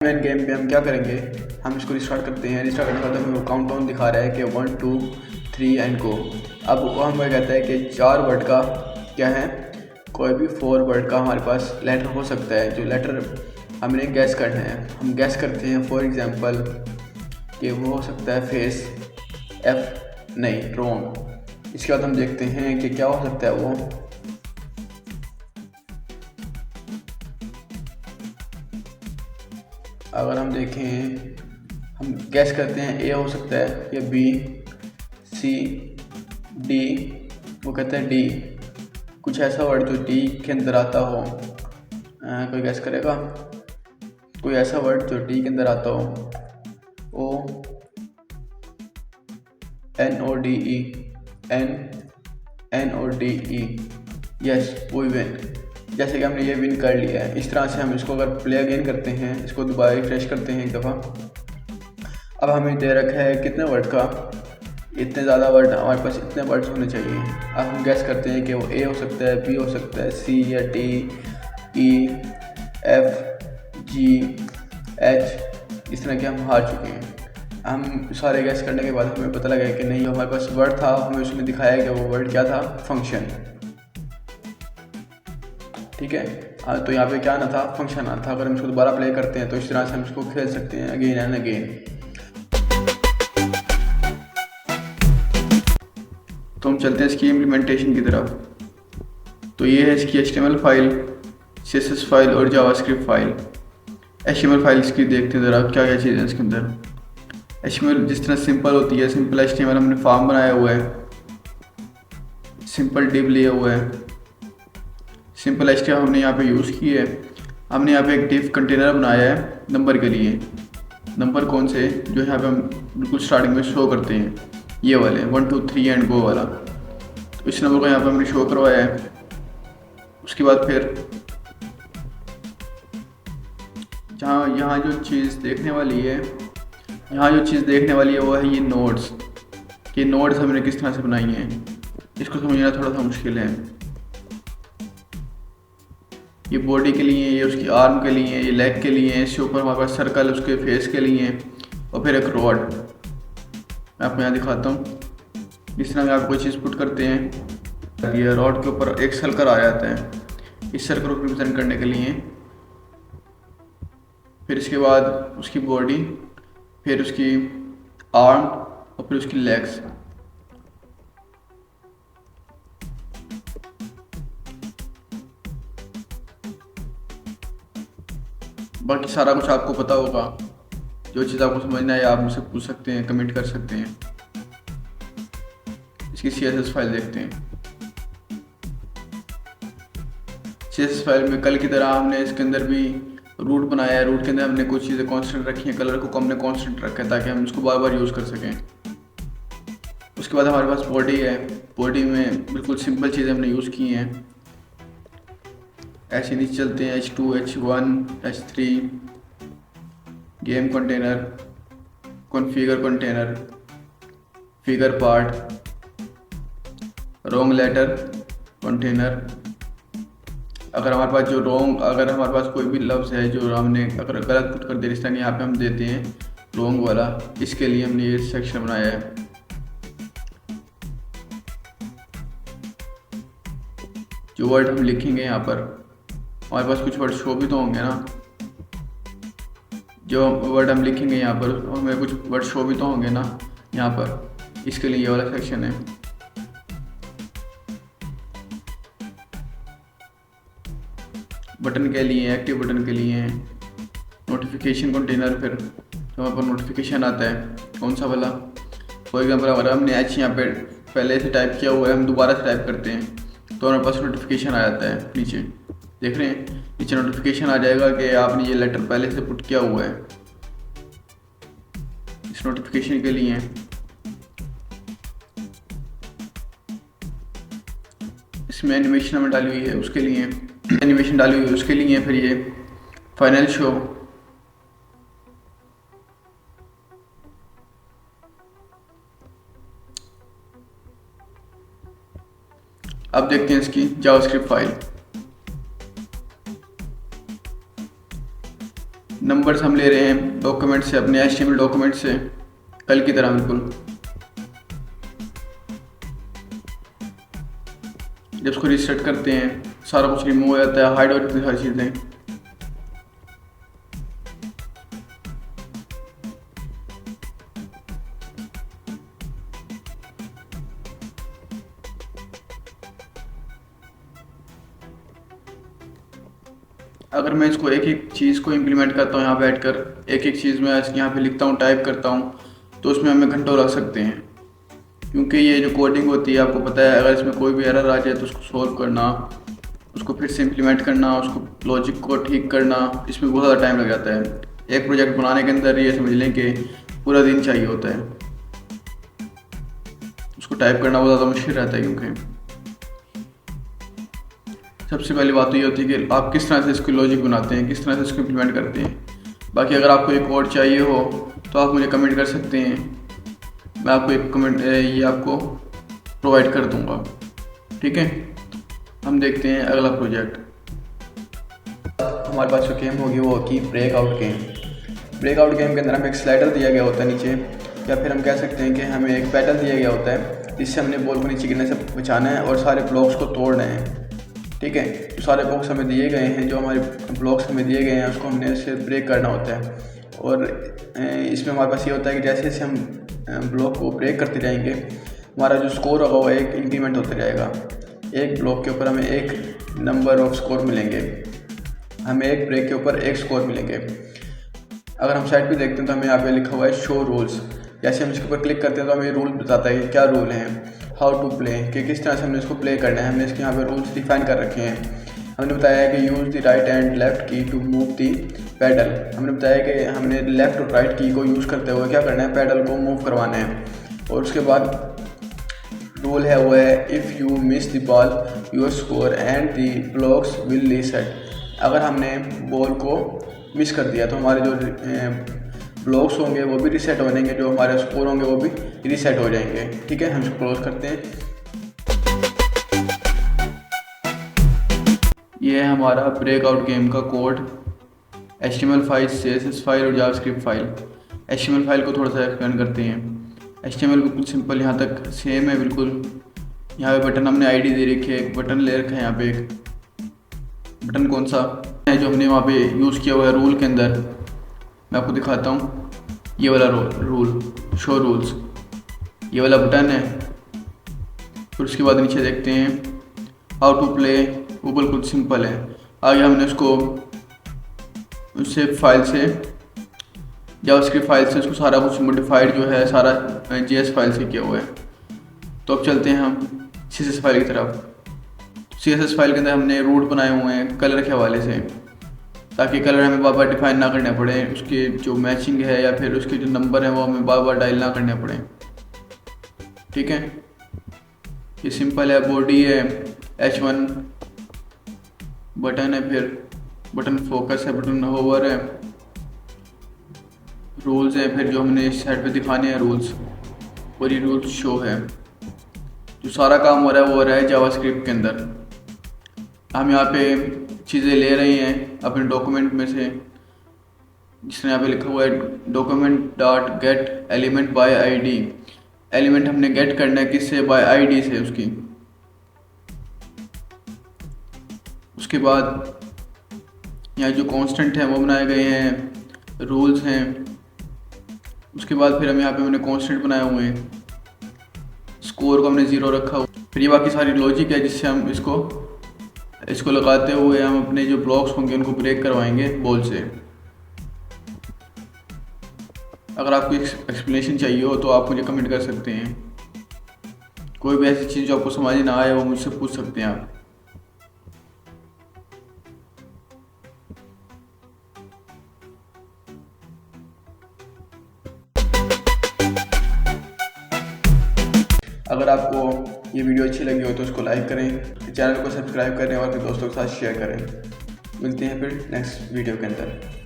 Main game पे हम क्या करेंगे, हम इसको रिस्टार्ट करते हैं। रिस्टार्ट करने के बाद हमें काउंट डाउन दिखा रहा है कि 1 2 3 एंड गो। अब वो हमें कहता है कि 4 वर्ड का क्या है, कोई भी 4 वर्ड का हमारे पास लेटर हो सकता है। जो लेटर हमने गैस करना है, हम गैस करते हैं। फॉर एग्जांपल कि वो हो सकता है फेस, एफ नहीं, रॉन्ग। इसके बाद हम देखते हैं कि क्या हो सकता है वो। अगर हम देखें, हम गैस करते हैं ए हो सकता है या बी, सी, डी। वो कहते हैं डी, कुछ ऐसा वर्ड जो डी के अंदर आता हो। कोई गैस करेगा? कोई ऐसा वर्ड जो डी के अंदर आता हो। O N O D E, N O D E, yes वो विन। जैसे कि हमने ये विन कर लिया है। इस तरह से हम इसको अगर प्ले अगेन करते हैं, इसको दोबारा रिफ्रेश करते हैं एक दफ़ा। अब हमें दे रखा है कितने वर्ड का, इतने ज़्यादा वर्ड, हमारे पास इतने वर्ड्स होने चाहिए। अब हम गैस करते हैं कि वो ए हो सकता है, बी हो सकता है, सी या डी, ई, एफ, जी, एच। इस तरह के हम हार चुके हैं। हम सारे गैस करने के बाद हमें पता लगा कि नहीं, जो हमारे पास वर्ड था हमें उसमें दिखाया कि वो वर्ड क्या था, फंक्शन। ठीक है, तो यहाँ पे क्या आना था, फंक्शन आना था। अगर हम इसको दोबारा प्ले करते हैं तो इस तरह से हम इसको खेल सकते हैं अगेन एंड अगेन। तो हम चलते हैं इसकी इम्प्लीमेंटेशन की तरफ। तो ये है इसकी HTML फाइल, CSS फाइल और जावास्क्रिप्ट फाइल। HTML फाइल इसकी देखते हैं ज़रा क्या क्या चीज़ें हैं इसके अंदर। HTML जिस तरह सिंपल होती है, सिंपल HTML हमने फॉर्म बनाया हुआ है, सिंपल डिव लिया हुआ है। सिंपल HTML हमने यहाँ पे यूज़ की है। हमने यहाँ पे एक डिव कंटेनर बनाया है नंबर के लिए। नंबर कौन से, जो यहाँ पे हम बिल्कुल स्टार्टिंग में शो करते हैं, ये वाले 1 2 3 एंड गो वाला। तो इस नंबर को यहाँ पे हमने शो करवाया है। उसके बाद फिर यहाँ जो चीज़ देखने वाली है, वो है ये नोड्स। ये नोड्स हमने किस तरह से बनाई हैं, इसको समझना थोड़ा सा मुश्किल है। ये बॉडी के लिए, ये उसकी आर्म के लिए, ये लेग के लिए, इसके ऊपर हमारे पास सर्कल उसके फेस के लिए, और फिर एक रॉड। मैं आपको यहाँ दिखाता हूँ। इस तरह में आप कोई चीज़ पुट करते हैं, ये रॉड के ऊपर एक सर्कल आ जाता है, इस सर्कल को रिप्रेजेंट करने के लिए। फिर इसके बाद उसकी बॉडी, फिर उसकी आर्म और फिर उसकी लेग्स। बाकी सारा कुछ आपको पता होगा। जो चीज़ आपको समझना है आप मुझसे पूछ सकते हैं, कमेंट कर सकते हैं। इसकी CSS फाइल देखते हैं। CSS फाइल में कल की तरह हमने इसके अंदर भी रूट बनाया है। रूट के अंदर हमने कुछ चीज़ें कांस्टेंट रखी हैं, कलर को हमने कांस्टेंट रखा है ताकि हम इसको बार बार यूज़ कर सकें। उसके बाद हमारे पास बॉडी है। बॉडी में बिल्कुल सिंपल चीज़ें हमने यूज़ की हैं। ऐसे नीचे चलते हैं, H2, H1, H3, game container, configure container, figure part, wrong letter container. अगर हमारे पास कोई भी लफ्ज़ है जो हमने अगर गलत पुट कर दिया, इस तरह यहाँ पे हम देते हैं रॉन्ग वाला। इसके लिए हमने ये सेक्शन बनाया है। जो वर्ड हम लिखेंगे यहाँ पर, हमारे पास कुछ वर्ड शो भी तो होंगे ना। जो वर्ड हम लिखेंगे यहाँ पर, हमें कुछ वर्ड शो भी तो होंगे ना यहाँ पर। इसके लिए ये वाला सेक्शन है। बटन के लिए, एक्टिव बटन के लिए, नोटिफिकेशन कंटेनर। फिर जो हमारे पास नोटिफिकेशन आता है, कौन सा वाला, फॉर एग्जाम्पल अगर हमने H यहाँ पे पहले से टाइप किया हुआ है, हम दोबारा से टाइप करते हैं तो हमारे पास नोटिफिकेशन आ जाता है। नीचे देख रहे हैं, नीचे नोटिफिकेशन आ जाएगा कि आपने ये लेटर पहले से पुट किया हुआ है। इस नोटिफिकेशन के लिए इसमें एनिमेशन हमें डाली हुई है, उसके लिए एनिमेशन डाली हुई है उसके लिए। फिर ये फाइनल शो, अब देखते हैं इसकी जावास्क्रिप्ट फाइल। नंबर्स हम ले रहे हैं डॉक्यूमेंट से, अपने HTML डॉक्यूमेंट से, कल की तरह बिल्कुल। जब इसको रीसेट करते हैं सारा कुछ रिमूव हो जाता है, हाइड हो जाती है सारी चीज़ें। अगर मैं इसको एक एक चीज़ को इम्प्लीमेंट करता हूँ यहाँ पे बैठ कर, एक एक चीज़ मैं यहाँ पे लिखता हूँ, टाइप करता हूँ, तो उसमें हमें घंटों लग सकते हैं। क्योंकि ये जो कोडिंग होती है आपको पता है, अगर इसमें कोई भी एरर आ जाए तो उसको सॉल्व करना, उसको फिर से इम्प्लीमेंट करना, उसको लॉजिक को ठीक करना, इसमें बहुत ज़्यादा टाइम लग जाता है। एक प्रोजेक्ट बनाने के अंदर ये समझ लें कि पूरा दिन चाहिए होता है। उसको टाइप करना बहुत ज़्यादा मुश्किल रहता है, क्योंकि सबसे पहली बात तो ये होती है कि आप किस तरह से इसकी लॉजिक बनाते हैं, किस तरह से इसको इम्प्लीमेंट करते हैं। बाकी अगर आपको एक कोड चाहिए हो तो आप मुझे कमेंट कर सकते हैं, मैं आपको एक कमेंट ये आपको प्रोवाइड कर दूंगा, ठीक है। हम देखते हैं अगला प्रोजेक्ट। हमारे पास जो गेम होगी वो होगी ब्रेकआउट गेम। ब्रेकआउट गेम के अंदर हमें एक स्लाइडर दिया गया होता है नीचे, या फिर हम कह सकते हैं कि हमें एक पैटर्न दिया गया होता है जिससे हमने बॉल को नीचे गिरने से बचाना है और सारे ब्लॉक्स को तोड़ना है, ठीक है। जो सारे बॉक्स हमें दिए गए हैं, जो हमारे ब्लॉक्स हमें दिए गए हैं, उसको हमने सिर्फ ब्रेक करना होता है। और इसमें हमारे पास ये होता है कि जैसे जैसे हम ब्लॉक को ब्रेक करते जाएंगे, हमारा जो स्कोर होगा वो एक इंक्रीमेंट होता जाएगा। एक ब्लॉक के ऊपर हमें एक नंबर ऑफ स्कोर मिलेंगे, हमें एक ब्रेक के ऊपर एक स्कोर मिलेंगे। अगर हम साइड पे देखते हैं तो हमें यहाँ पे लिखा हुआ है शो रूल्स। जैसे हम इसके ऊपर क्लिक करते हैं तो हमें रूल बताता है कि क्या रूल हैं, हाउ टू प्ले, कि किस तरह से हमने इसको प्ले करना है। हमने इसके यहाँ पे रूल्स डिफाइन कर रखे हैं। हमने बताया है कि use the right and left की टू मूव द पैडल। हमने बताया कि हमने लेफ्ट और राइट की को यूज़ करते हुए क्या करना है, पैडल को मूव करवाना है। और उसके बाद रूल है वो है if you miss the ball your score and the blocks will reset. अगर हमने बॉल को मिस कर दिया तो हमारे जो ब्लॉक्स होंगे वो भी रीसेट हो जाएंगे, जो हमारे स्कोर होंगे वो भी रीसेट हो जाएंगे, ठीक है। हम इसको क्लोज करते हैं। ये है हमारा ब्रेकआउट गेम का code, HTML file, CSS file और जावास्क्रिप्ट फाइल। HTML फाइल को थोड़ा सा एक्सप्लेन करते हैं। HTML बिल्कुल सिंपल, यहाँ तक सेम है बिल्कुल। यहाँ पे बटन हमने ID दे रखी है, एक बटन ले रखा है यहाँ पे। एक बटन कौन सा है जो हमने वहाँ पे यूज़ किया हुआ है रूल के अंदर, मैं आपको दिखाता हूँ। ये वाला रूल शो रूल्स, ये वाला बटन है। फिर उसके बाद नीचे देखते हैं हाउ टू प्ले, वो बिल्कुल सिंपल है। आगे हमने उसको उससे फाइल से, जावास्क्रिप्ट फाइल से उसको सारा कुछ मॉडिफाइड जो है सारा JS फाइल से किया हुआ है। तो अब चलते हैं हम CSS फाइल की तरफ। CSS फाइल के अंदर हमने रूट बनाए हुए हैं कलर के हवाले से, ताकि कलर हमें बार बार डिफाइन ना करने पड़े, उसके जो मैचिंग है या फिर उसके जो नंबर है वो हमें बार बार डायल ना करने पड़े, ठीक है। ये सिंपल है। बॉडी है, H1 बटन है, फिर बटन फोकस है, बटन होवर है, रूल्स है, फिर जो हमने इस साइड पे दिखाने हैं रूल्स, और ये रूल्स शो है। जो सारा काम हो रहा है वो हो रहा है जावास्क्रिप्ट के अंदर। हम यहाँ पे चीज़ें ले रहे हैं अपने डॉक्यूमेंट में से, जिसने यहाँ पे लिखा हुआ है document dot gate element by ID। Element हमने गेट करना है किससे, बाय ID से उसकी। उसके बाद यहाँ जो कांस्टेंट है वो बनाए गए हैं, रूल्स हैं। उसके बाद फिर हम यहाँ पे हमने कांस्टेंट बनाए हुए हैं, स्कोर को हमने 0 रखा हुआ। फिर ये बाकी सारी लॉजिक है जिससे हम इसको लगाते हुए हम अपने जो ब्लॉक्स होंगे उनको ब्रेक करवाएंगे बॉल से। अगर आपको एक्सप्लेनेशन चाहिए हो तो आप मुझे कमेंट कर सकते हैं। कोई भी ऐसी चीज़ जो आपको समझ ना आए वो मुझसे पूछ सकते हैं आप। अगर आपको ये वीडियो अच्छी लगी हो तो उसको लाइक करें, चैनल को सब्सक्राइब करें और अपने दोस्तों के साथ शेयर करें। मिलते हैं फिर नेक्स्ट वीडियो के अंदर।